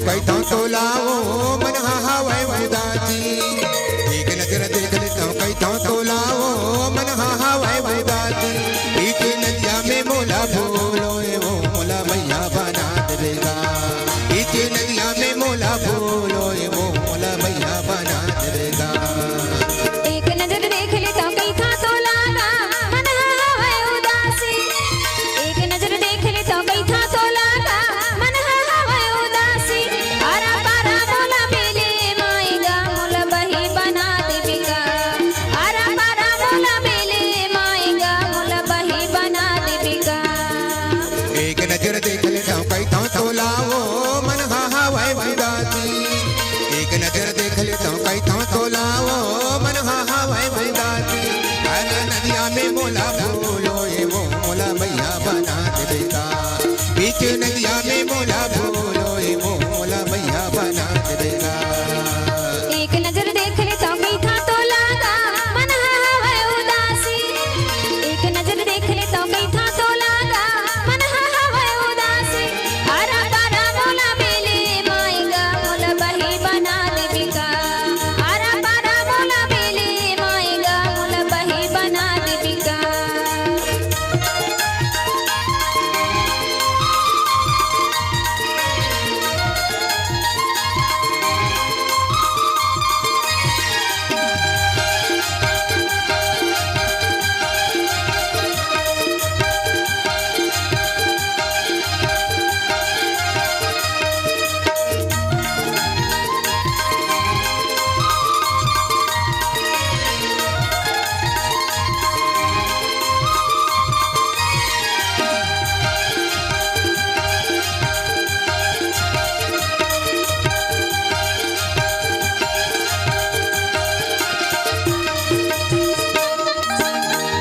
कैथा तो लाओ मन हवाए उदासी। एक नजर देख लेता हूँ कैथा तो लाओ मन हवाए उदासी। बीच नदिया में मोला भूलो वो मोला भैया बना देगा। बीच नदिया में मोला भूलो वो मोला भैया बना देगा। एक नजर देख लेता हूँ कैथा तो लागा मन हवाए उदासी। एक नजर देख लेता हूँ कैथा तो लागा मन हवाए उदासी। आरा पारा मोला बेले माएगा मोला बही बना देगा। आरा पारा मोला बेले माएगा मोला बही बना देगा। एक नजर देख लेता हूँ कैथा तो लाओ मन हवाए उदासी। एक नजर देख लेता हूँ कैथा तो लाओ मन हवाए उदासी। नदिया में मोला भूलो ये वो मोला भैया बना देगा। बीच नदिया में मोला भूलो ये वो मोला भैया बना देगा। एक नजर देख लेता हूँ कैथा तो लागा मन हवाए उदासी। एक नजर देख लेता हूँ कैथा तो लागा मन हवाए उदासी। आरा पारा मोला बेले माएगा मोला बही बना देगा। आरा पारा मोला बेले माएगा मोला बही बना देगा।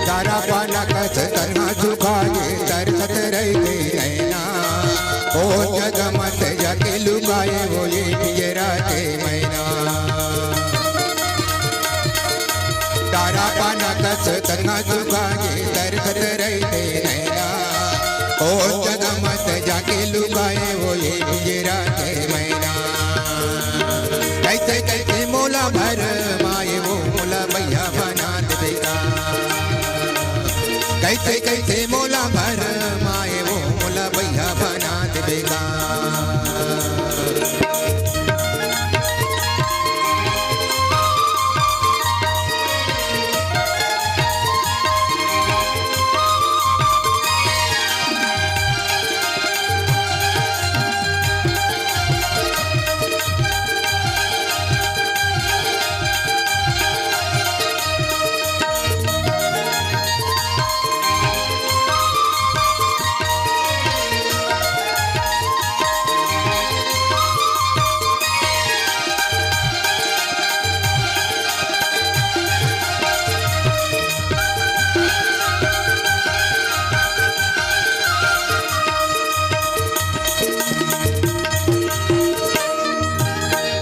तारा पाला कस करना झुकाए दरखत रहते नैना। ओ जग मत जाके लुकाए वो ये पियरा के मैना। तारा पाला कस करना झुकाए दरखत रहते नैना। ओ जग मत जाके लुकाए वो ये पियरा के मैना। कैसे कैसे मोला भर माए वो मोला भैया बना देगा। कैसे कैसे मोला भर माए वो मोला भैया बना देगा।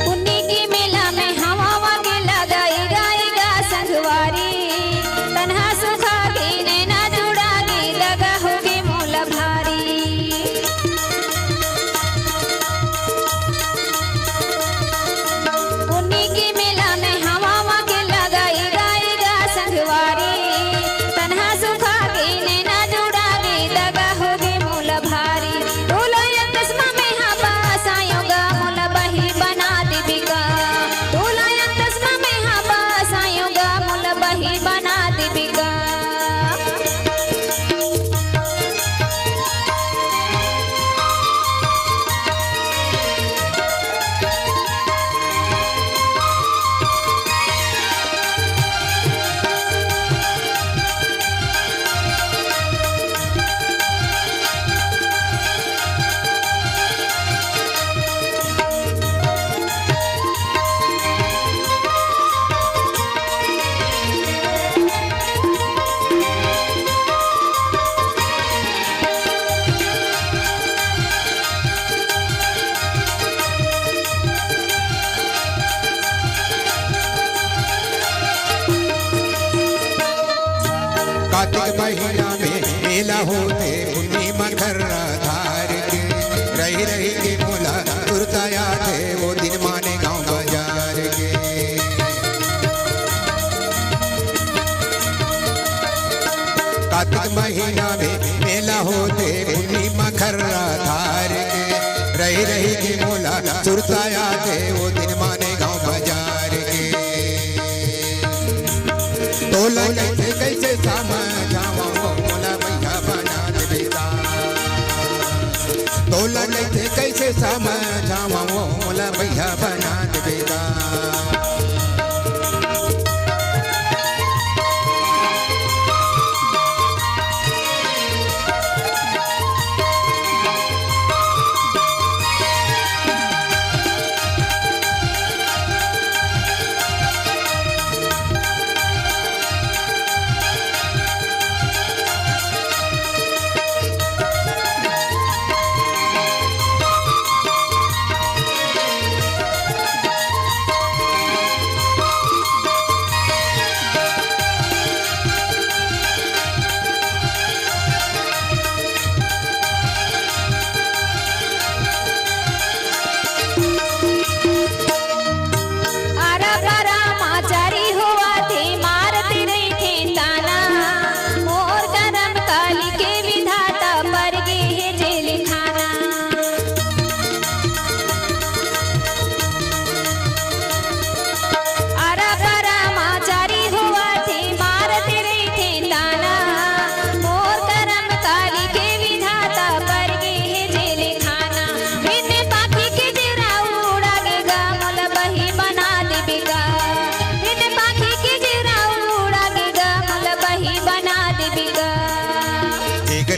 उन्हीं के मेला में हवा के लगाई गाएगा संगवारी। तन्हा सुखा के नैना जुड़ा के लगा होगे मोला भारी। उन्हीं के मेला में हवा के लगाई गाएगा संगवारी। तन्हा सुखा के नैना जुड़ा के लगा होगे मोला भारी। टोला या तस्मा में हवा सायोगा मोला बही बना देगा। टोला या तस्मा में हवा सायोगा मोला बही बना देगा। कार्तिक महीना में मेला होते पूर्णिमा कर धार के रही रही के मोला सुरताया थे वो दिन माने गांव बाजार के। कार्तिक महीना में मेला होते पूर्णिमा खर्रा धार के। रही रही के मोला सुरताया थे वो दिन माने गांव बाजार के। तोला कैसे कैसे समझावा वो मोला भैया बना दे बेटा। तोला कैसे कैसे समझावा वो मोला भैया बना दे बेटा।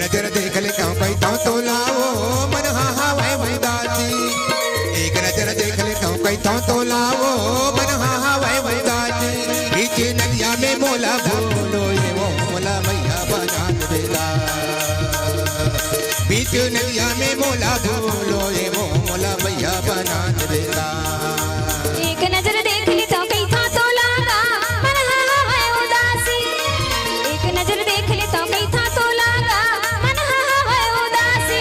नजर देख ले क्यों कहता तो लाओ मन हा वह वैदासी। एक नजर देख ले क्यों कहता तो लाओ मन हा वह वैदासी। बीच नदिया में मोला भूलो ये वो मोला भैया बना दे बेटा। बीच नदिया में मोला भूलो ये वो मोला भैया बना दे बेटा। एक नजर देख ले तो कहता तो लागा मन हा वह उदासी। एक नजर देख ले तो कहता तो लागा मन हा वह उदासी।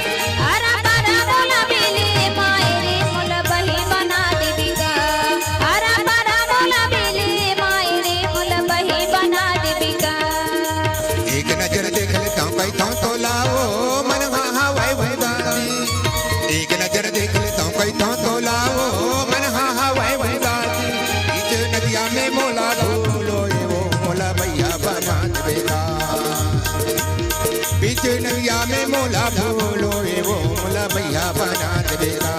आरा पारा मोला बेले माए रे मोला बही बना दे बिगा। आरा पारा मोला बेले माए रे मोला बही बना दे बिगा। एक नजर देख ले क्यों कहता तो लाओ मन हा वह वैदासी। एक नजर देख ले क्यों कहता तो लाओ मन हा वह वैदासी। बीच नदिया में मोला भूलो ये वो मोला भैया बना दे बेटा। बीच नदिया में मोला भूलो ये वो मोला भैया बना दे बेटा।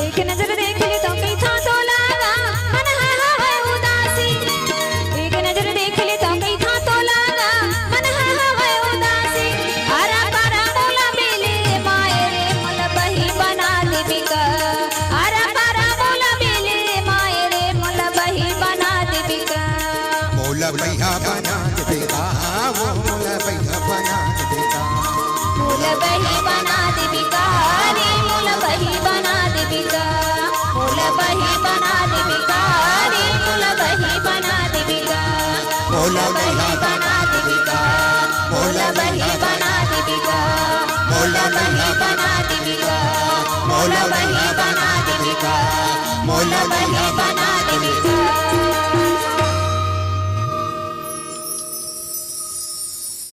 एक नजर देख ले तो कहता तो लागा मन हा वह उदासी। एक नजर देख ले तो कहता तो लागा मन हा वह उदासी। आरा पारा मोला बेले माए रे मोला बही बना दे बिगा। आरा पारा मोला बेले माए रे मोला बही बना दे बिगा। मोला भैया बना दे बेटा वो मोला भैया बना दे बेटा। मोला बही बना दे बिगा रे मोला बही बना दे बिगा। मोला बही बना दे बिगा रे मोला बही बना दे बिगा। मोला भैया बना दे बिगा। मोला बही बना दे बिगा। मोला बही बना दे बिगा। मोला बही बना दे बिगा। मोला बही बना दे बिगा।